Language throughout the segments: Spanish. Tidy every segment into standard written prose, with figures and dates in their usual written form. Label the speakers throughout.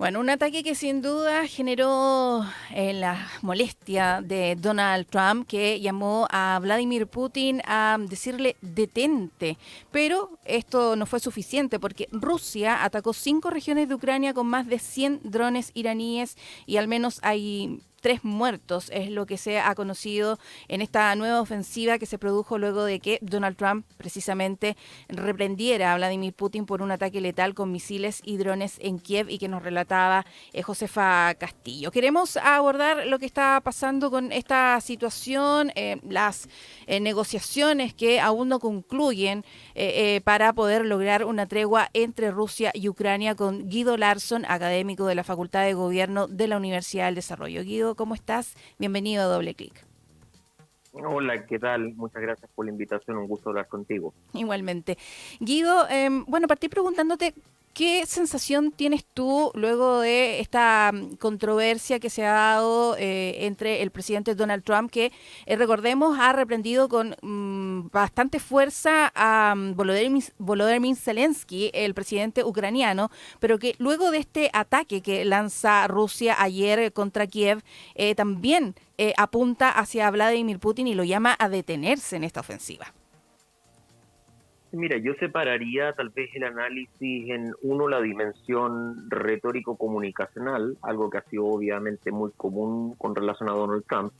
Speaker 1: Bueno, un ataque que sin duda generó la molestia de Donald Trump, que llamó a Vladimir Putin a decirle detente. Pero esto no fue suficiente porque Rusia atacó 5 regiones de Ucrania con más de 100 drones iraníes y al menos hay 3 muertos, es lo que se ha conocido en esta nueva ofensiva que se produjo luego de que Donald Trump precisamente reprendiera a Vladimir Putin por un ataque letal con misiles y drones en Kiev y que nos relataba Josefa Castillo. Queremos abordar lo que está pasando con esta situación, las negociaciones que aún no concluyen para poder lograr una tregua entre Rusia y Ucrania con Guido Larsson, académico de la Facultad de Gobierno de la Universidad del Desarrollo. Guido, ¿cómo estás? Bienvenido a Doble Clic.
Speaker 2: Hola, ¿qué tal? Muchas gracias por la invitación, un gusto hablar contigo.
Speaker 1: Igualmente. Guido, bueno, partí preguntándote qué sensación tienes tú luego de esta controversia que se ha dado entre el presidente Donald Trump, que recordemos ha reprendido con bastante fuerza a Volodymyr Zelensky, el presidente ucraniano, pero que luego de este ataque que lanza Rusia ayer contra Kiev, también apunta hacia Vladimir Putin y lo llama a detenerse en esta ofensiva.
Speaker 2: Mira, yo separaría tal vez el análisis en uno, la dimensión retórico-comunicacional, algo que ha sido obviamente muy común con relación a Donald Trump.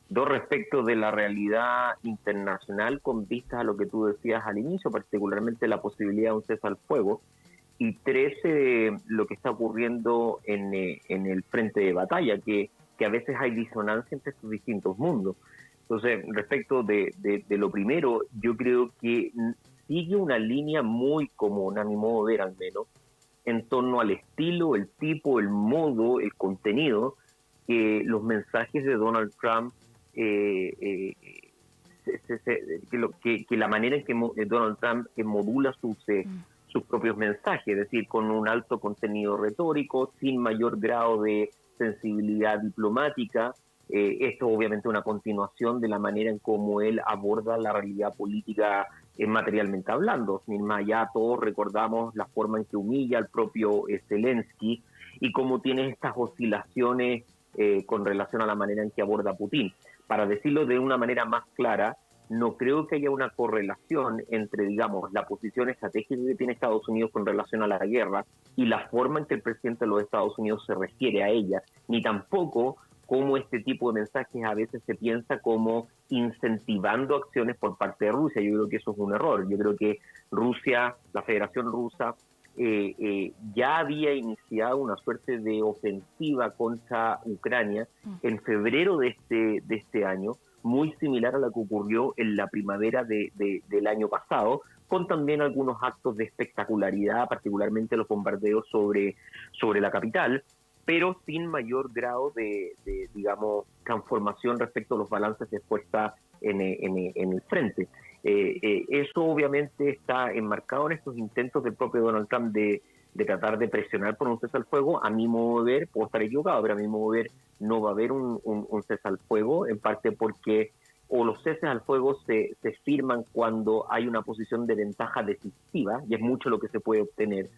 Speaker 2: Dos, respecto de la realidad internacional con vistas a lo que tú decías al inicio, particularmente la posibilidad de un cese al fuego. Y tres, lo que está ocurriendo en el frente de batalla, que a veces hay disonancia entre estos distintos mundos. Entonces, respecto de lo primero, yo creo que sigue una línea muy común, a mi modo de ver al menos, en torno al estilo, el tipo, el modo, el contenido, que los mensajes de Donald Trump, eh, eh, que la manera en que Donald Trump modula sus propios mensajes, es decir, con un alto contenido retórico, sin mayor grado de sensibilidad diplomática. Esto obviamente una continuación de la manera en cómo él aborda la realidad política materialmente hablando. Sin más allá, todos recordamos la forma en que humilla al propio Zelensky y cómo tiene estas oscilaciones con relación a la manera en que aborda Putin. Para decirlo de una manera más clara, no creo que haya una correlación entre, digamos, la posición estratégica que tiene Estados Unidos con relación a la guerra y la forma en que el presidente de los Estados Unidos se refiere a ella, ni tampoco cómo este tipo de mensajes a veces se piensa como incentivando acciones por parte de Rusia. Yo creo que eso es un error. Yo creo que Rusia, la Federación Rusa, ya había iniciado una suerte de ofensiva contra Ucrania en febrero de este año, muy similar a la que ocurrió en la primavera del año pasado, con también algunos actos de espectacularidad, particularmente los bombardeos sobre la capital, pero sin mayor grado digamos, transformación respecto a los balances de fuerza en el frente. Eso obviamente está enmarcado en estos intentos del propio Donald Trump de tratar de presionar por un cese al fuego. A mi modo de ver, puedo estar equivocado, pero a mi modo de ver no va a haber un cese al fuego, en parte porque o los ceses al fuego se firman cuando hay una posición de ventaja decisiva, y es mucho lo que se puede obtener,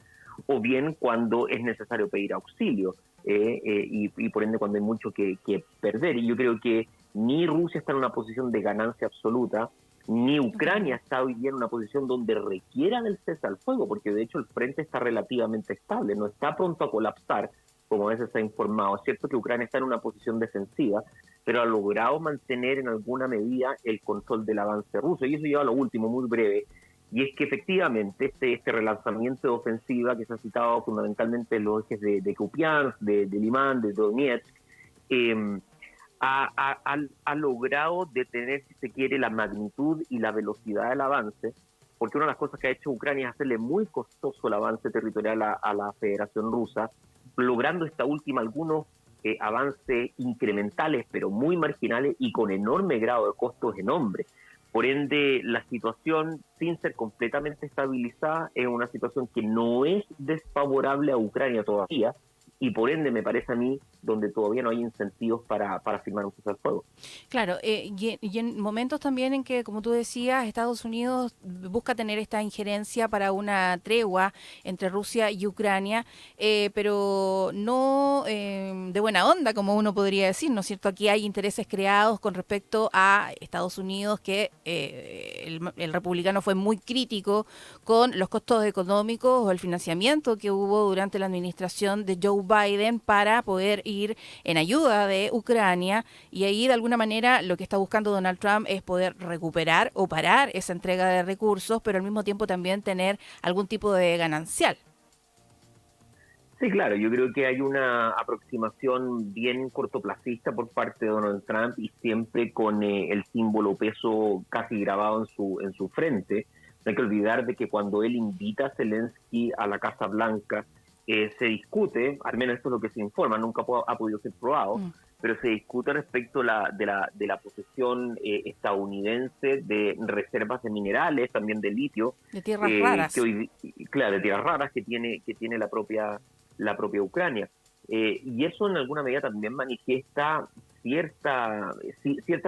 Speaker 2: o bien cuando es necesario pedir auxilio, y por ende cuando hay mucho que perder. Y yo creo que ni Rusia está en una posición de ganancia absoluta, ni Ucrania está hoy día en una posición donde requiera del cese al fuego, porque de hecho el frente está relativamente estable, no está pronto a colapsar, como a veces se ha informado. Es cierto que Ucrania está en una posición defensiva, pero ha logrado mantener en alguna medida el control del avance ruso. Y eso lleva a lo último, muy breve, y es que efectivamente este relanzamiento de ofensiva que se ha citado fundamentalmente en los ejes de Kupiansk, de Limán, de Donetsk, eh, ha logrado detener, si se quiere, la magnitud y la velocidad del avance, porque una de las cosas que ha hecho Ucrania es hacerle muy costoso el avance territorial a la Federación Rusa, logrando esta última algunos avances incrementales, pero muy marginales y con enorme grado de costos en hombres. Por ende, la situación, sin ser completamente estabilizada, es una situación que no es desfavorable a Ucrania todavía, y por ende me parece a mí donde todavía no hay incentivos para firmar un cese al fuego.
Speaker 1: Claro, y en momentos también en que, como tú decías, Estados Unidos busca tener esta injerencia para una tregua entre Rusia y Ucrania, pero no de buena onda, como uno podría decir, ¿no es cierto? Aquí hay intereses creados con respecto a Estados Unidos, que el republicano fue muy crítico con los costos económicos o el financiamiento que hubo durante la administración de Joe Biden para poder ir en ayuda de Ucrania, y ahí de alguna manera lo que está buscando Donald Trump es poder recuperar o parar esa entrega de recursos, pero al mismo tiempo también tener algún tipo de ganancial.
Speaker 2: Sí, claro, yo creo que hay una aproximación bien cortoplacista por parte de Donald Trump y siempre con el símbolo peso casi grabado en su frente. No hay que olvidar de que cuando él invita a Zelensky a la Casa Blanca, se discute, al menos esto es lo que se informa, nunca ha podido ser probado,
Speaker 1: Mm.
Speaker 2: pero se discute respecto de la posesión estadounidense de reservas de minerales, también de litio,
Speaker 1: De tierras
Speaker 2: que
Speaker 1: raras.
Speaker 2: hoy, claro, de tierras raras que tiene la propia Ucrania. Y eso en alguna medida también manifiesta cierta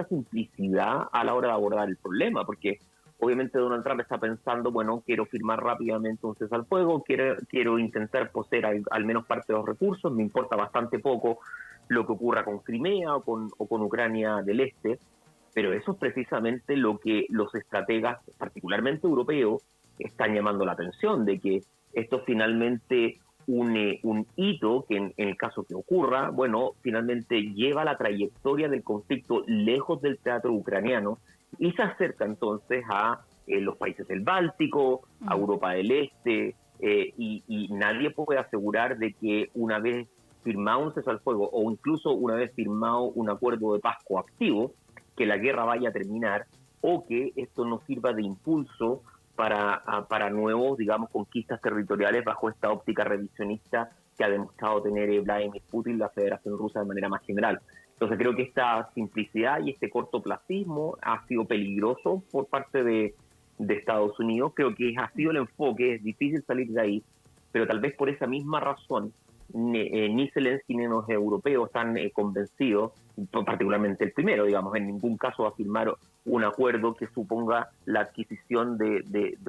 Speaker 2: simplicidad a la hora de abordar el problema, porque obviamente Donald Trump está pensando, bueno, quiero firmar rápidamente un cese al fuego, quiero intentar poseer al menos parte de los recursos, me importa bastante poco lo que ocurra con Crimea o con Ucrania del Este, pero eso es precisamente lo que los estrategas, particularmente europeos, están llamando la atención, de que esto finalmente un hito que en el caso que ocurra, bueno, finalmente lleva la trayectoria del conflicto lejos del teatro ucraniano y se acerca entonces a los países del Báltico, a
Speaker 1: Mm.
Speaker 2: Europa del Este, y nadie puede asegurar de que una vez firmado un cese al fuego o incluso una vez firmado un acuerdo de paz coactivo, que la guerra vaya a terminar o que esto no sirva de impulso para nuevos, digamos, conquistas territoriales bajo esta óptica revisionista que ha demostrado tener Vladimir Putin, la Federación Rusa de manera más general. Entonces creo que esta simplicidad y este cortoplacismo ha sido peligroso por parte de Estados Unidos. Creo que ha sido el enfoque, es difícil salir de ahí, pero tal vez por esa misma razón ni Zelensky ni los europeos están convencidos, particularmente el primero, digamos, en ningún caso va a firmar un acuerdo que suponga la adquisición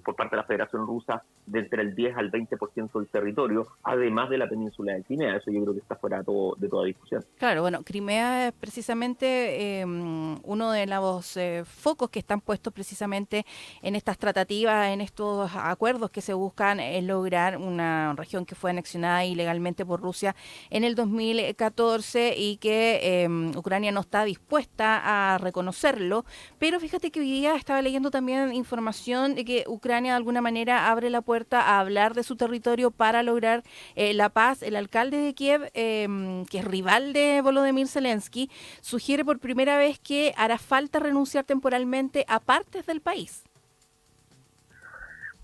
Speaker 2: por parte de la Federación Rusa de entre el 10 al 20% del territorio, además de la península de Crimea. Eso yo creo que está fuera de toda discusión.
Speaker 1: Claro, bueno, Crimea es precisamente uno de los focos que están puestos precisamente en estas tratativas, en estos acuerdos que se buscan lograr una región que fue anexionada ilegalmente por Rusia en el 2014 y que Ucrania no está dispuesta a reconocerlo. Pero fíjate que hoy día estaba leyendo también información de que Ucrania de alguna manera abre la puerta a hablar de su territorio para lograr la paz. El alcalde de Kiev, que es rival de Volodymyr Zelensky, sugiere por primera vez que hará falta renunciar temporalmente a partes del país.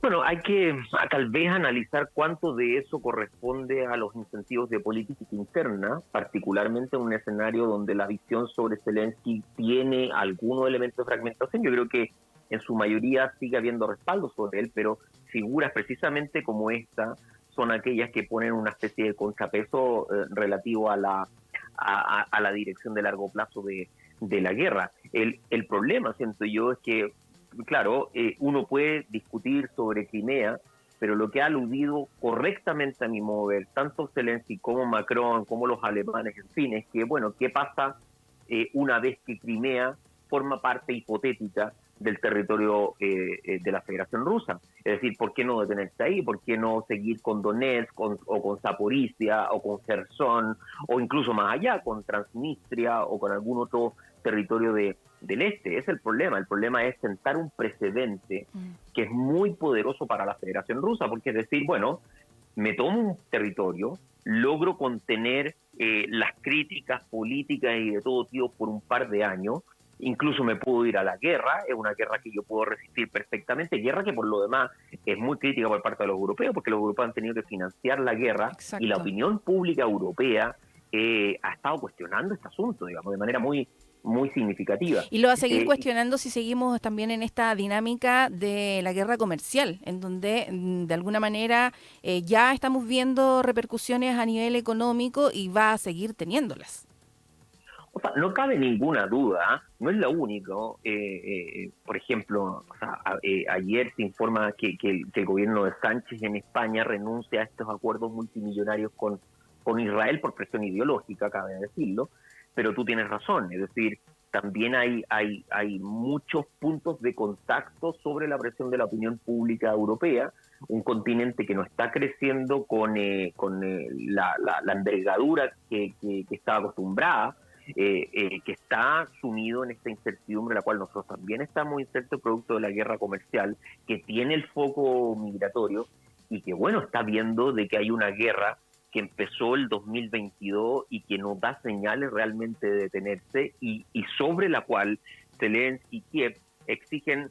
Speaker 2: Bueno, hay que tal vez analizar cuánto de eso corresponde a los incentivos de política interna, particularmente en un escenario donde la visión sobre Zelensky tiene algunos elementos de fragmentación. Yo creo que en su mayoría sigue habiendo respaldo sobre él, pero figuras precisamente como esta son aquellas que ponen una especie de contrapeso relativo a a la dirección de largo plazo de la guerra. El problema, siento yo, es que claro, uno puede discutir sobre Crimea, pero lo que ha aludido correctamente a mi modo de ver, tanto Zelensky como Macron, como los alemanes, en fin, es que, bueno, ¿qué pasa una vez que Crimea forma parte hipotética del territorio de la Federación Rusa? Es decir, ¿por qué no detenerse ahí? ¿Por qué no seguir con Donetsk o con Zaporizhia o con Gerson o incluso más allá, con Transnistria o con algún otro territorio del este? Es el problema. El problema es sentar un precedente que es muy poderoso para la Federación Rusa, porque es decir, bueno, me tomo un territorio, logro contener las críticas políticas y de todo tipo por un par de años, incluso me puedo ir a la guerra, es una guerra que yo puedo resistir perfectamente, guerra que por lo demás es muy crítica por parte de los europeos, porque los europeos han tenido que financiar la guerra y la
Speaker 1: Exacto.
Speaker 2: opinión pública europea ha estado cuestionando este asunto, digamos, de manera muy muy significativa.
Speaker 1: Y lo va a seguir cuestionando si seguimos también en esta dinámica de la guerra comercial, en donde de alguna manera ya estamos viendo repercusiones a nivel económico y va a seguir teniéndolas.
Speaker 2: O sea, no cabe ninguna duda, no es lo único. Por ejemplo, o sea, ayer se informa que el gobierno de Sánchez en España renuncia a estos acuerdos multimillonarios con Israel por presión ideológica, cabe decirlo, pero tú tienes razón, es decir, también hay muchos puntos de contacto sobre la presión de la opinión pública europea, un continente que no está creciendo con la envergadura que estaba acostumbrada, que está sumido en esta incertidumbre, la cual nosotros también estamos insertos producto de la guerra comercial, que tiene el foco migratorio y que, bueno, está viendo de que hay una guerra que empezó el 2022 y que no da señales realmente de detenerse y sobre la cual Zelensky y Kiev exigen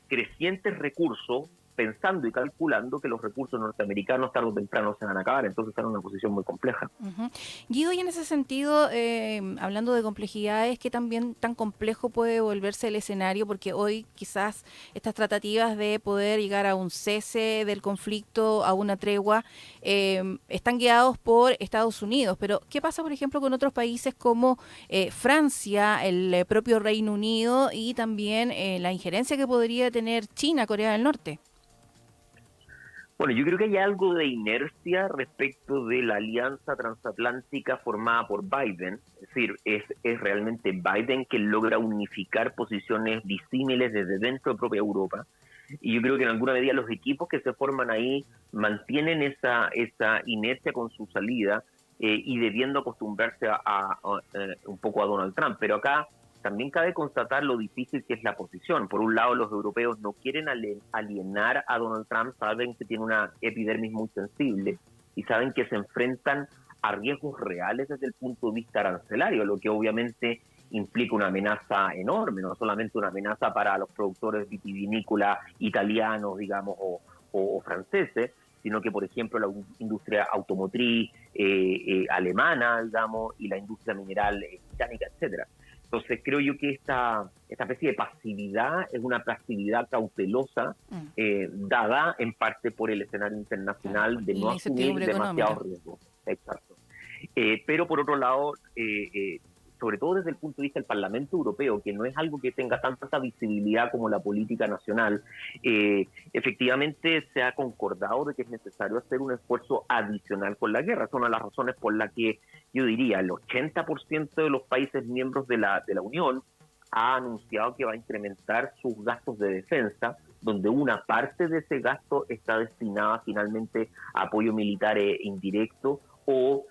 Speaker 2: crecientes recursos, pensando y calculando que los recursos norteamericanos tarde o temprano se van a acabar, entonces están en una posición muy compleja.
Speaker 1: Guido, y en ese sentido, hablando de complejidades, ¿qué también tan complejo puede volverse el escenario? Porque hoy quizás estas tratativas de poder llegar a un cese del conflicto, a una tregua, están guiados por Estados Unidos, pero ¿qué pasa, por ejemplo, con otros países como Francia, el propio Reino Unido y también la injerencia que podría tener China, Corea del Norte?
Speaker 2: Bueno, yo creo que hay algo de inercia respecto de la alianza transatlántica formada por Biden. Es decir, es realmente Biden quien logra unificar posiciones disímiles desde dentro de propia Europa. Y yo creo que en alguna medida los equipos que se forman ahí mantienen esa inercia con su salida y debiendo acostumbrarse a un poco a Donald Trump. Pero acá también cabe constatar lo difícil que es la posición. Por un lado, los europeos no quieren alienar a Donald Trump, saben que tiene una epidermis muy sensible y saben que se enfrentan a riesgos reales desde el punto de vista arancelario, lo que obviamente implica una amenaza enorme, no solamente una amenaza para los productores vitivinícolas italianos, digamos, o franceses, sino que, por ejemplo, la industria automotriz alemana, digamos, y la industria mineral británica, etcétera. Entonces creo yo que esta especie de pasividad es una pasividad cautelosa dada en parte por el escenario internacional de no asumir demasiados riesgos. Exacto. Pero por otro lado, sobre todo desde el punto de vista del Parlamento Europeo, que no es algo que tenga tanta visibilidad como la política nacional, efectivamente se ha concordado de que es necesario hacer un esfuerzo adicional con la guerra. Es una de las razones por las que yo diría el 80% de los países miembros de la Unión ha anunciado que va a incrementar sus gastos de defensa, donde una parte de ese gasto está destinada finalmente a apoyo militar indirecto o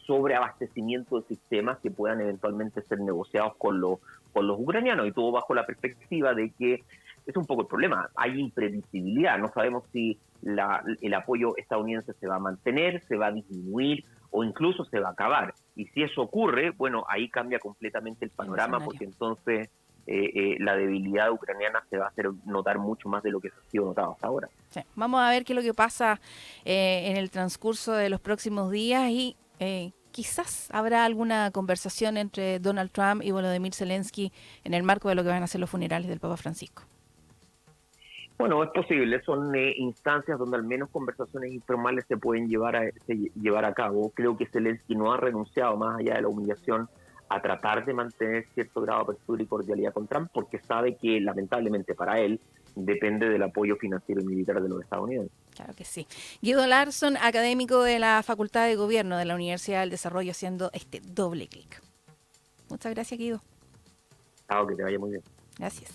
Speaker 2: sobreabastecimiento de sistemas que puedan eventualmente ser negociados con los ucranianos, y todo bajo la perspectiva de que es un poco el problema, hay imprevisibilidad, no sabemos si el apoyo estadounidense se va a mantener, se va a disminuir o incluso se va a acabar. Y si eso ocurre, bueno, ahí cambia completamente el panorama, porque entonces la debilidad ucraniana se va a hacer notar mucho más de lo que se ha sido notado hasta ahora.
Speaker 1: Sí. Vamos a ver qué es lo que pasa en el transcurso de los próximos días y quizás habrá alguna conversación entre Donald Trump y Volodymyr Zelensky en el marco de lo que van a ser los funerales del Papa Francisco.
Speaker 2: Bueno, es posible, son instancias donde al menos conversaciones informales se pueden llevar a cabo. Creo que Zelensky no ha renunciado, más allá de la humillación, a tratar de mantener cierto grado de apertura y cordialidad con Trump, porque sabe que lamentablemente para él depende del apoyo financiero y militar de los Estados Unidos.
Speaker 1: Claro que sí. Guido Larsson, académico de la Facultad de Gobierno de la Universidad del Desarrollo, haciendo este doble clic. Muchas gracias, Guido.
Speaker 2: Que te vaya muy bien.
Speaker 1: Gracias.